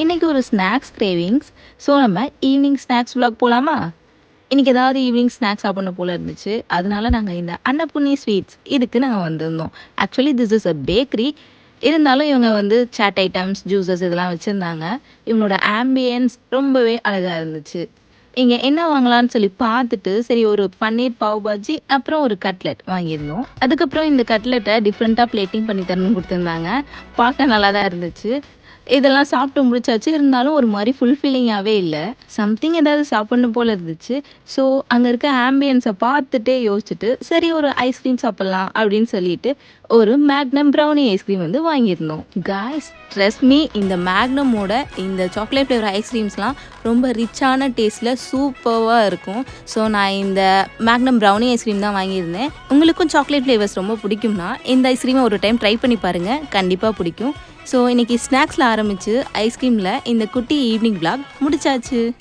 இன்னைக்கு ஒரு snacks cravings. So நம்ம ஈவினிங் ஸ்நாக்ஸ் vlog போலாமா? இன்னைக்கு ஏதாவது ஈவினிங் ஸ்நாக்ஸ் சாப்பிடணும் போல இருந்துச்சு. அதனால நாங்கள் இந்த அன்னபூர்ணி ஸ்வீட்ஸ் இதுக்கு நாங்கள் வந்திருந்தோம். Actually this is a bakery. இருந்தாலும் இவங்க வந்து சாட் ஐட்டம்ஸ், ஜூஸஸ் இதெல்லாம் வச்சுருந்தாங்க. இவங்களோட ஆம்பியன்ஸ் ரொம்பவே அழகாக இருந்துச்சு. இங்கே என்ன வாங்கலாம்னு சொல்லி பார்த்துட்டு சரி ஒரு பன்னீர் பாவ் பாஜி அப்புறம் ஒரு கட்லெட் வாங்கியிருந்தோம். அதுக்கப்புறம் இந்த கட்லெட்டை டிஃப்ரெண்ட்டாக பிளேட்டிங் பண்ணி தரணும்னு கொடுத்துருந்தாங்க. பார்க்க நல்லா தான் இருந்துச்சு. இதெல்லாம் சாப்பிட்டு முடிச்சாச்சு. இருந்தாலும் ஒரு மாதிரி ஃபுல்ஃபில்லிங்காகவே இல்லை. சம்திங் ஏதாவது சாப்பிடணும் போல இருந்துச்சு. ஸோ அங்கே இருக்க ஆம்பியன்ஸை பார்த்துட்டே யோசிச்சுட்டு சரி ஒரு ஐஸ்கிரீம் சாப்பிட்லாம் அப்படின்னு சொல்லிட்டு ஒரு மேக்னம் ப்ரௌனி ஐஸ்கிரீம் வந்து வாங்கியிருந்தோம். காய்ஸ் ட்ரஸ்ட் மீ, இந்த மேக்னமோட இந்த சாக்லேட் ஃப்ளேவர் ஐஸ்கிரீம்ஸ்லாம் ரொம்ப ரிச்சான டேஸ்ட்டில் சூப்பராக இருக்கும். ஸோ நான் இந்த மேக்னம் ப்ரௌனி ஐஸ்கிரீம் தான் வாங்கியிருந்தேன். உங்களுக்கும் சாக்லேட் ஃப்ளேவர்ஸ் ரொம்ப பிடிக்கும்னா இந்த ஐஸ்கிரீமை ஒரு டைம் ட்ரை பண்ணி பாருங்கள், கண்டிப்பாக பிடிக்கும். ஸோ இன்றைக்கி ஸ்நாக்ஸில் ஆரம்பித்து ஐஸ்கிரீமில் இந்த குட்டி ஈவினிங் vlog முடிச்சாச்சு.